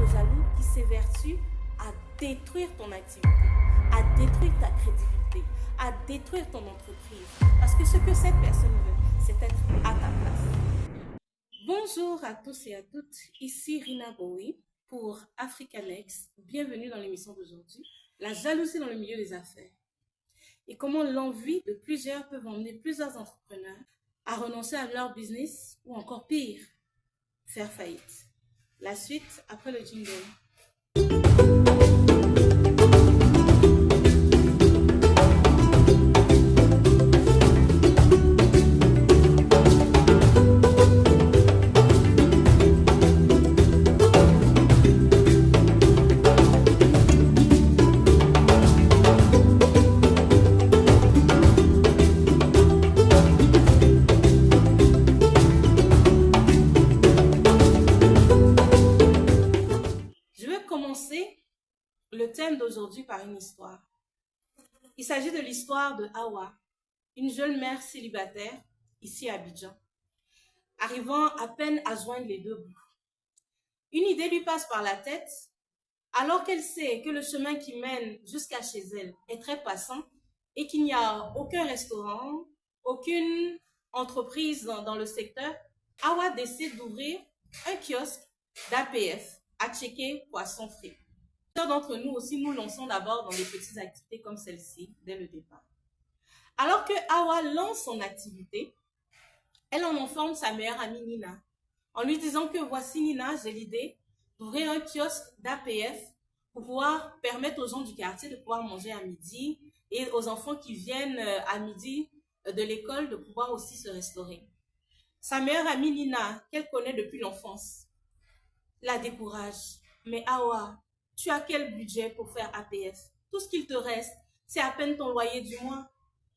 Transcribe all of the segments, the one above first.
de jaloux qui s'évertue à détruire ton activité, à détruire ta crédibilité, à détruire ton entreprise. Parce que ce que cette personne veut, c'est être à ta place. Bonjour à tous et à toutes, ici Rina Bowie pour Africanex. Bienvenue dans l'émission d'aujourd'hui, la jalousie dans le milieu des affaires. Et comment l'envie de plusieurs peut emmener plusieurs entrepreneurs à renoncer à leur business ou encore pire, faire faillite. La suite après le jingle. Le thème d'aujourd'hui par une histoire. Il s'agit de l'histoire de Hawa, une jeune mère célibataire ici à Abidjan, arrivant à peine à joindre les deux bouts. Une idée lui passe par la tête, alors qu'elle sait que le chemin qui mène jusqu'à chez elle est très passant et qu'il n'y a aucun restaurant, aucune entreprise dans le secteur. Hawa décide d'ouvrir un kiosque d'APF, à checker poisson frit. Plusieurs d'entre nous aussi nous lançons d'abord dans des petites activités comme celle-ci dès le départ. Alors que Hawa lance son activité, elle en informe sa meilleure amie Nina en lui disant que voici Nina, j'ai l'idée d'ouvrir un kiosque d'APF pour pouvoir permettre aux gens du quartier de pouvoir manger à midi et aux enfants qui viennent à midi de l'école de pouvoir aussi se restaurer. Sa meilleure amie Nina, qu'elle connaît depuis l'enfance, la décourage. Mais Hawa, tu as quel budget pour faire APF? Tout ce qu'il te reste, c'est à peine ton loyer du mois.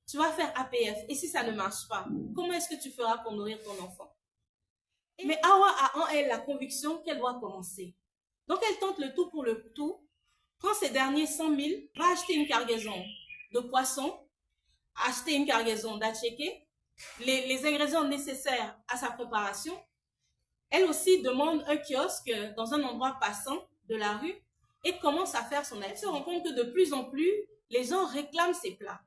Tu vas faire APF et si ça ne marche pas, comment est-ce que tu feras pour nourrir ton enfant? Mais Hawa a en elle la conviction qu'elle doit commencer. Donc elle tente le tout pour le tout, prend ses derniers 100 000, va acheter une cargaison de poissons, acheter une cargaison d'atchéké, les ingrédients nécessaires à sa préparation. Elle aussi demande un kiosque dans un endroit passant de la rue et commence à faire son aide. Elle se rend compte que de plus en plus, les gens réclament ses plats.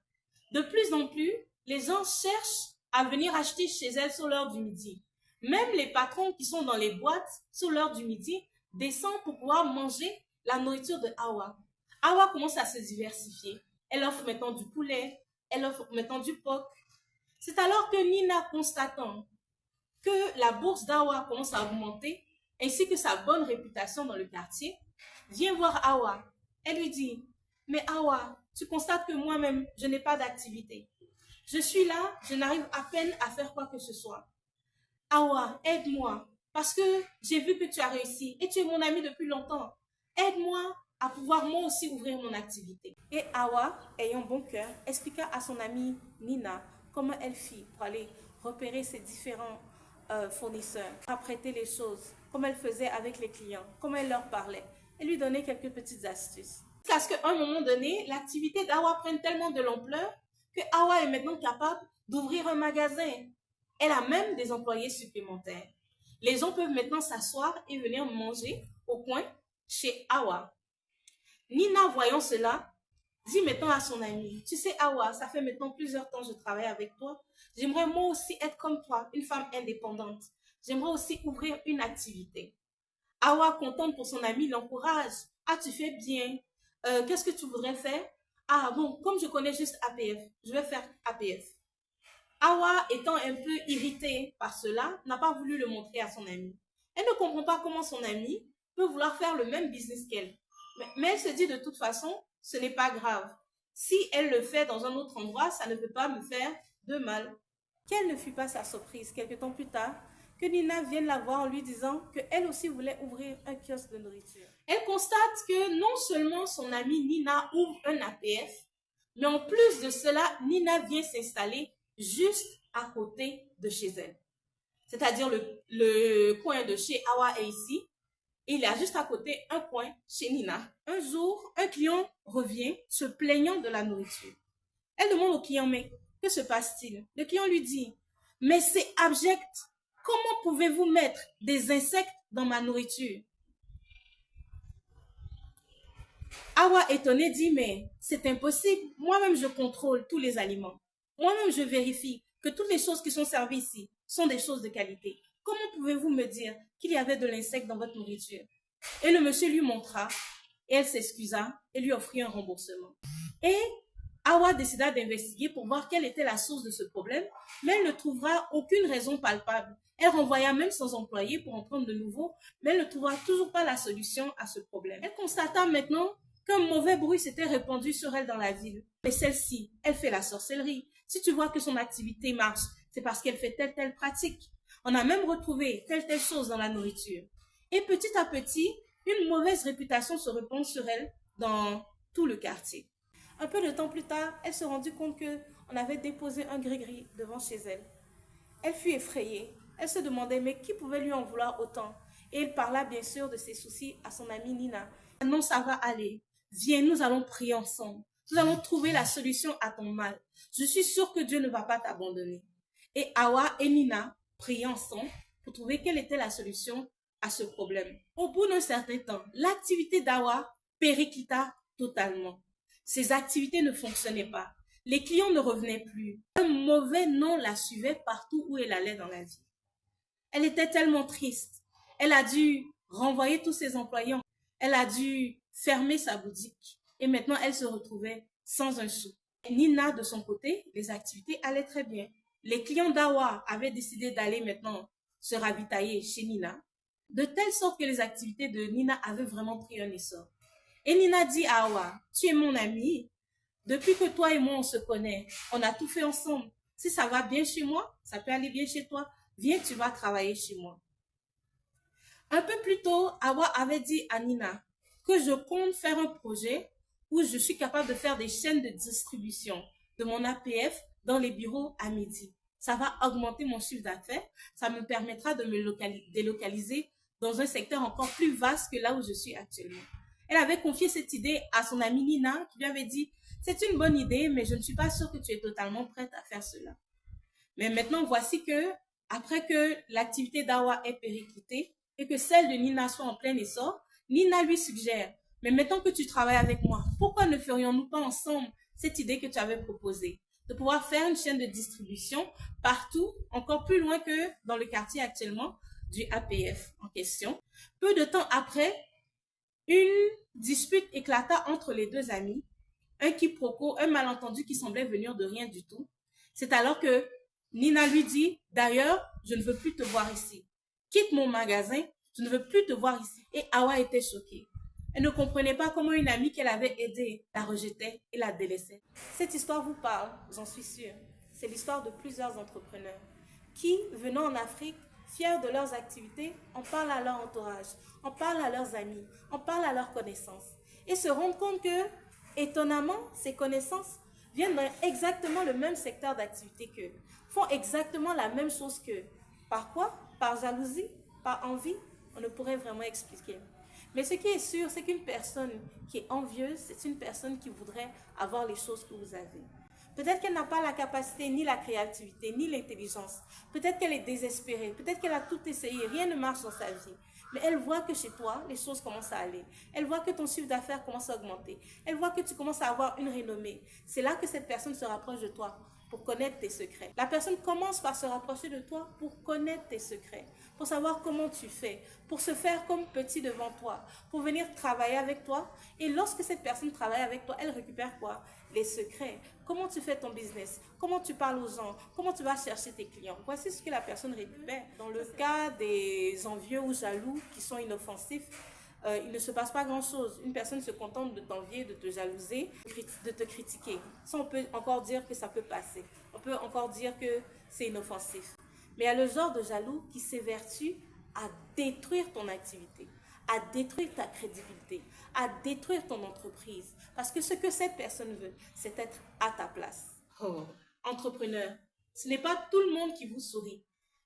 De plus en plus, les gens cherchent à venir acheter chez elle sur l'heure du midi. Même les patrons qui sont dans les boîtes sur l'heure du midi descendent pour pouvoir manger la nourriture de Hawa. Hawa commence à se diversifier. Elle offre maintenant du poulet, elle offre maintenant du porc. C'est alors que Nina, constatant que la bourse d'Hawa commence à augmenter, ainsi que sa bonne réputation dans le quartier, vient voir Hawa. Elle lui dit, mais Hawa, tu constates que moi-même, je n'ai pas d'activité. Je suis là, je n'arrive à peine à faire quoi que ce soit. Hawa, aide-moi, parce que j'ai vu que tu as réussi et tu es mon amie depuis longtemps. Aide-moi à pouvoir moi aussi ouvrir mon activité. Et Hawa, ayant bon cœur, expliqua à son amie Nina comment elle fit pour aller repérer ses différents fournisseurs, apprêter les choses, comme elle faisait avec les clients, comment elle leur parlait, et lui donnait quelques petites astuces. Parce qu'à un moment donné, l'activité d'Hawa prenne tellement de l'ampleur que Hawa est maintenant capable d'ouvrir un magasin. Elle a même des employés supplémentaires. Les gens peuvent maintenant s'asseoir et venir manger au coin chez Hawa. Nina, voyant cela, dit maintenant à son amie, tu sais Hawa, ça fait maintenant plusieurs temps que je travaille avec toi. J'aimerais moi aussi être comme toi, une femme indépendante. J'aimerais aussi ouvrir une activité. Hawa, contente pour son amie, l'encourage. Ah, tu fais bien. Qu'est-ce que tu voudrais faire? Ah bon, comme je connais juste APF, je vais faire APF. Hawa, étant un peu irritée par cela, n'a pas voulu le montrer à son amie. Elle ne comprend pas comment son amie peut vouloir faire le même business qu'elle. Mais elle se dit de toute façon, ce n'est pas grave. Si elle le fait dans un autre endroit, ça ne peut pas me faire de mal. Quelle ne fut pas sa surprise, quelque temps plus tard, que Nina vienne la voir en lui disant qu'elle aussi voulait ouvrir un kiosque de nourriture. Elle constate que non seulement son amie Nina ouvre un APF, mais en plus de cela, Nina vient s'installer juste à côté de chez elle. C'est-à-dire le coin de chez Hawa est ici, et il y a juste à côté un coin chez Nina. Un jour, un client revient se plaignant de la nourriture. Elle demande au client, mais que se passe-t-il? Le client lui dit, mais c'est abject. Comment pouvez-vous mettre des insectes dans ma nourriture? Hawa, étonnée, dit, mais c'est impossible. Moi-même, je contrôle tous les aliments. Moi-même, je vérifie que toutes les choses qui sont servies ici sont des choses de qualité. Comment pouvez-vous me dire qu'il y avait de l'insecte dans votre nourriture? Et le monsieur lui montra, et elle s'excusa et lui offrit un remboursement. Et Hawa décida d'investiguer pour voir quelle était la source de ce problème, mais elle ne trouvera aucune raison palpable. Elle renvoya même son employé pour en prendre de nouveau, mais elle ne trouvera toujours pas la solution à ce problème. Elle constata maintenant qu'un mauvais bruit s'était répandu sur elle dans la ville. Mais celle-ci, elle fait la sorcellerie. Si tu vois que son activité marche, c'est parce qu'elle fait telle pratique. On a même retrouvé telle chose dans la nourriture. Et petit à petit, une mauvaise réputation se répand sur elle dans tout le quartier. Un peu de temps plus tard, elle se rendit compte qu'on avait déposé un gris-gris devant chez elle. Elle fut effrayée. Elle se demandait mais qui pouvait lui en vouloir autant. Et elle parla bien sûr de ses soucis à son amie Nina. Non, ça va aller. Viens, nous allons prier ensemble. Nous allons trouver la solution à ton mal. Je suis sûre que Dieu ne va pas t'abandonner. Et Hawa et Nina priaient ensemble pour trouver quelle était la solution à ce problème. Au bout d'un certain temps, l'activité d'Hawa périclita totalement. Ses activités ne fonctionnaient pas. Les clients ne revenaient plus. Un mauvais nom la suivait partout où elle allait dans la vie. Elle était tellement triste. Elle a dû renvoyer tous ses employés. Elle a dû fermer sa boutique. Et maintenant, elle se retrouvait sans un sou. Nina, de son côté, les activités allaient très bien. Les clients d'Hawa avaient décidé d'aller maintenant se ravitailler chez Nina, de telle sorte que les activités de Nina avaient vraiment pris un essor. Et Nina dit à Hawa, tu es mon amie. Depuis que toi et moi, on se connaît, on a tout fait ensemble. Si ça va bien chez moi, ça peut aller bien chez toi. Viens, tu vas travailler chez moi. Un peu plus tôt, Hawa avait dit à Nina que je compte faire un projet où je suis capable de faire des chaînes de distribution de mon APF dans les bureaux à midi. Ça va augmenter mon chiffre d'affaires. Ça me permettra de me délocaliser dans un secteur encore plus vaste que là où je suis actuellement. Elle avait confié cette idée à son amie Nina qui lui avait dit « C'est une bonne idée, mais je ne suis pas sûre que tu es totalement prête à faire cela. » Mais maintenant, voici que, après que l'activité d'Hawa est périclitée et que celle de Nina soit en plein essor, Nina lui suggère « Mais maintenant que tu travailles avec moi, pourquoi ne ferions-nous pas ensemble cette idée que tu avais proposée de pouvoir faire une chaîne de distribution partout, encore plus loin que dans le quartier actuellement du APF en question. » Peu de temps après, une dispute éclata entre les deux amis, un quiproquo, un malentendu qui semblait venir de rien du tout. C'est alors que Nina lui dit, d'ailleurs, je ne veux plus te voir ici. Quitte mon magasin, je ne veux plus te voir ici. Et Hawa était choquée. Elle ne comprenait pas comment une amie qu'elle avait aidée la rejetait et la délaissait. Cette histoire vous parle, j'en suis sûre. C'est l'histoire de plusieurs entrepreneurs qui, venant en Afrique, fiers de leurs activités, en parlent à leur entourage, en parlent à leurs amis, en parlent à leurs connaissances. Et se rendent compte que, étonnamment, ces connaissances viennent dans exactement le même secteur d'activité qu'eux, font exactement la même chose qu'eux. Par quoi? Par jalousie? Par envie? On ne pourrait vraiment expliquer. Mais ce qui est sûr, c'est qu'une personne qui est envieuse, c'est une personne qui voudrait avoir les choses que vous avez. Peut-être qu'elle n'a pas la capacité, ni la créativité, ni l'intelligence. Peut-être qu'elle est désespérée. Peut-être qu'elle a tout essayé. Rien ne marche dans sa vie. Mais elle voit que chez toi, les choses commencent à aller. Elle voit que ton chiffre d'affaires commence à augmenter. Elle voit que tu commences à avoir une renommée. C'est là que cette personne se rapproche de toi pour connaître tes secrets. La personne commence par se rapprocher de toi pour connaître tes secrets, pour savoir comment tu fais, pour se faire comme petit devant toi, pour venir travailler avec toi. Et lorsque cette personne travaille avec toi, elle récupère quoi? Les secrets. Comment tu fais ton business? Comment tu parles aux gens? Comment tu vas chercher tes clients? Voici ce que la personne récupère. Dans le cas des envieux ou jaloux qui sont inoffensifs, il ne se passe pas grand-chose. Une personne se contente de t'envier, de te jalouser, de te critiquer. Ça, on peut encore dire que ça peut passer. On peut encore dire que c'est inoffensif. Mais il y a le genre de jaloux qui s'évertue à détruire ton activité, à détruire ta crédibilité, à détruire ton entreprise. Parce que ce que cette personne veut, c'est être à ta place. Oh, entrepreneur, ce n'est pas tout le monde qui vous sourit.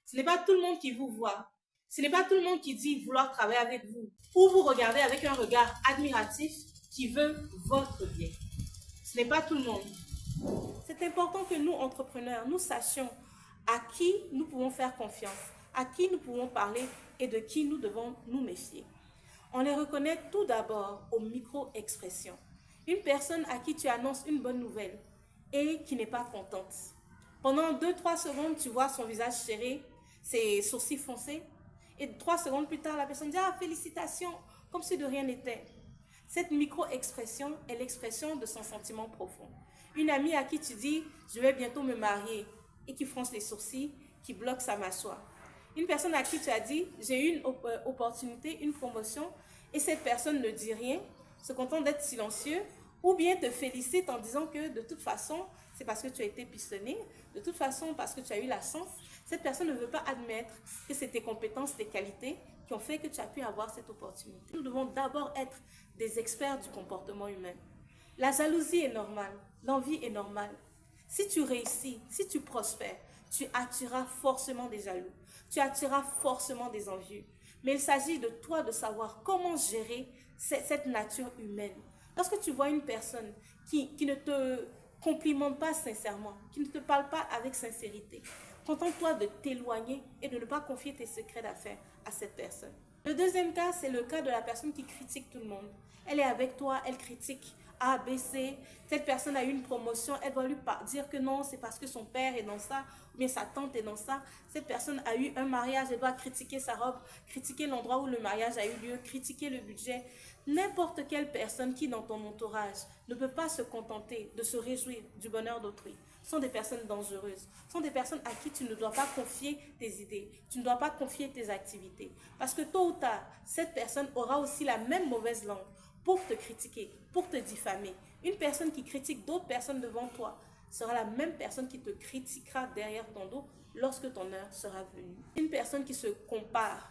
Ce n'est pas tout le monde qui vous voit. Ce n'est pas tout le monde qui dit vouloir travailler avec vous ou vous regarder avec un regard admiratif qui veut votre bien. Ce n'est pas tout le monde. C'est important que nous, entrepreneurs, nous sachions à qui nous pouvons faire confiance, à qui nous pouvons parler et de qui nous devons nous méfier. On les reconnaît tout d'abord aux micro-expressions. Une personne à qui tu annonces une bonne nouvelle et qui n'est pas contente. Pendant 2-3 secondes, tu vois son visage serré, ses sourcils foncés. Et 3 secondes plus tard, la personne dit « Ah, félicitations !» comme si de rien n'était. Cette micro-expression est l'expression de son sentiment profond. Une amie à qui tu dis « Je vais bientôt me marier » et qui fronce les sourcils, qui bloque sa mâchoire. Une personne à qui tu as dit « J'ai eu une opportunité, une promotion » et cette personne ne dit rien, se contente d'être silencieux ou bien te félicite en disant que de toute façon, c'est parce que tu as été pistonné, de toute façon parce que tu as eu la chance. Cette personne ne veut pas admettre que c'est tes compétences, tes qualités qui ont fait que tu as pu avoir cette opportunité. Nous devons d'abord être des experts du comportement humain. La jalousie est normale, l'envie est normale. Si tu réussis, si tu prospères, tu attireras forcément des jaloux, tu attireras forcément des envieux. Mais il s'agit de toi de savoir comment gérer cette nature humaine. Lorsque tu vois une personne qui ne te complimente pas sincèrement, qui ne te parle pas avec sincérité, contente-toi de t'éloigner et de ne pas confier tes secrets d'affaires à cette personne. Le deuxième cas, c'est le cas de la personne qui critique tout le monde. Elle est avec toi, elle critique A, B, C. Cette personne a eu une promotion, elle doit lui dire que non, c'est parce que son père est dans ça, ou bien sa tante est dans ça. Cette personne a eu un mariage, elle doit critiquer sa robe, critiquer l'endroit où le mariage a eu lieu, critiquer le budget. N'importe quelle personne qui, dans ton entourage, ne peut pas se contenter de se réjouir du bonheur d'autrui, sont des personnes dangereuses, sont des personnes à qui tu ne dois pas confier tes idées, tu ne dois pas confier tes activités. Parce que tôt ou tard, cette personne aura aussi la même mauvaise langue pour te critiquer, pour te diffamer. Une personne qui critique d'autres personnes devant toi sera la même personne qui te critiquera derrière ton dos lorsque ton heure sera venue. Une personne qui se compare.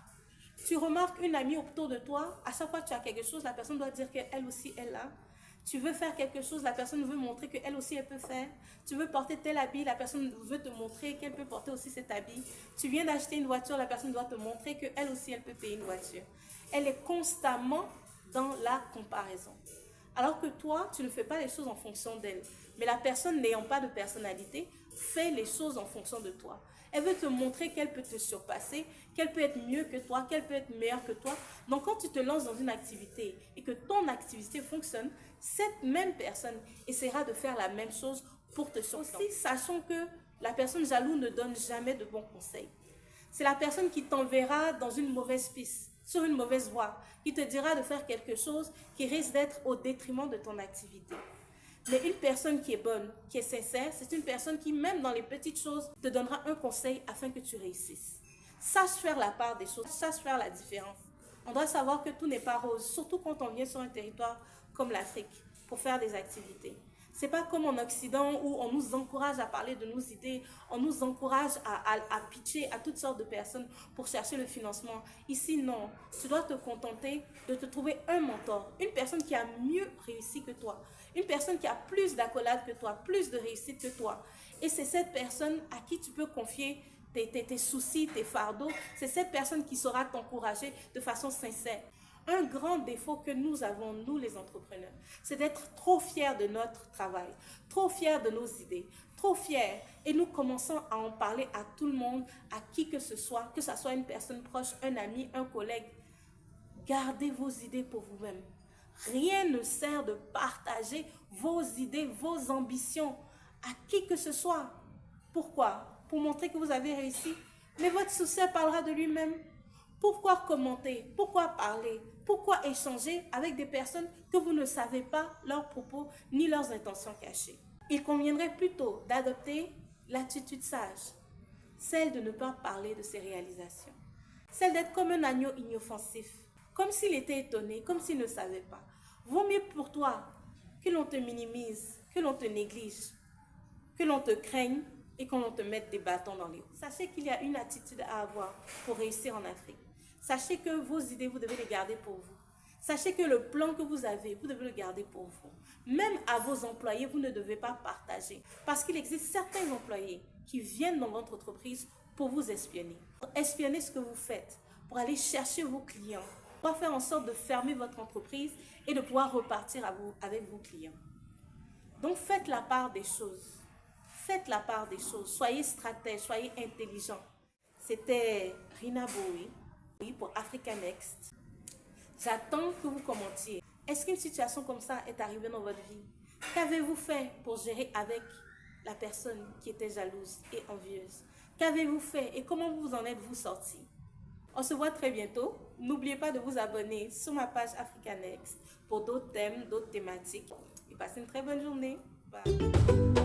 Tu remarques une amie autour de toi, à chaque fois que tu as quelque chose, la personne doit dire qu'elle aussi elle a. Tu veux faire quelque chose, la personne veut montrer qu'elle aussi elle peut faire. Tu veux porter tel habit, la personne veut te montrer qu'elle peut porter aussi cet habit. Tu viens d'acheter une voiture, la personne doit te montrer qu'elle aussi elle peut payer une voiture. Elle est constamment dans la comparaison. Alors que toi, tu ne fais pas les choses en fonction d'elle. Mais la personne n'ayant pas de personnalité fait les choses en fonction de toi. Elle veut te montrer qu'elle peut te surpasser, qu'elle peut être mieux que toi, qu'elle peut être meilleure que toi. Donc quand tu te lances dans une activité et que ton activité fonctionne, cette même personne essaiera de faire la même chose pour te surpasser. Aussi, sachons que la personne jalouse ne donne jamais de bons conseils. C'est la personne qui t'enverra dans une mauvaise piste, sur une mauvaise voie, qui te dira de faire quelque chose qui risque d'être au détriment de ton activité. Mais une personne qui est bonne, qui est sincère, c'est une personne qui, même dans les petites choses, te donnera un conseil afin que tu réussisses. Sache faire la part des choses, sache faire la différence. On doit savoir que tout n'est pas rose, surtout quand on vient sur un territoire comme l'Afrique pour faire des activités. C'est pas comme en Occident où on nous encourage à parler de nos idées, on nous encourage à pitcher à toutes sortes de personnes pour chercher le financement. Ici, non. Tu dois te contenter de te trouver un mentor, une personne qui a mieux réussi que toi, une personne qui a plus d'accolades que toi, plus de réussite que toi. Et c'est cette personne à qui tu peux confier tes soucis, tes fardeaux. C'est cette personne qui saura t'encourager de façon sincère. Un grand défaut que nous avons, nous les entrepreneurs, c'est d'être trop fiers de notre travail, trop fiers de nos idées, trop fiers. Et nous commençons à en parler à tout le monde, à qui que ce soit une personne proche, un ami, un collègue. Gardez vos idées pour vous-même. Rien ne sert de partager vos idées, vos ambitions à qui que ce soit. Pourquoi? Pour montrer que vous avez réussi. Mais votre succès parlera de lui-même. Pourquoi commenter? Pourquoi parler? Pourquoi échanger avec des personnes que vous ne savez pas leurs propos ni leurs intentions cachées? Il conviendrait plutôt d'adopter l'attitude sage, celle de ne pas parler de ses réalisations, celle d'être comme un agneau inoffensif, comme s'il était étonné, comme s'il ne savait pas. Vaut mieux pour toi que l'on te minimise, que l'on te néglige, que l'on te craigne et que l'on te mette des bâtons dans les roues. Sachez qu'il y a une attitude à avoir pour réussir en Afrique. Sachez que vos idées, vous devez les garder pour vous. Sachez que le plan que vous avez, vous devez le garder pour vous. Même à vos employés, vous ne devez pas partager. Parce qu'il existe certains employés qui viennent dans votre entreprise pour vous espionner. Pour espionner ce que vous faites, pour aller chercher vos clients, pour faire en sorte de fermer votre entreprise et de pouvoir repartir avec vos clients. Donc faites la part des choses. Faites la part des choses. Soyez stratège, soyez intelligent. C'était Rina Bowie pour Africa Next. J'attends que vous commentiez. Est-ce qu'une situation comme ça est arrivée dans votre vie? Qu'avez-vous fait pour gérer avec la personne qui était jalouse et envieuse? Qu'avez-vous fait et comment vous en êtes-vous sorti? On se voit très bientôt. N'oubliez pas de vous abonner sur ma page Africanext pour d'autres thèmes, d'autres thématiques. Et passez une très bonne journée. Bye.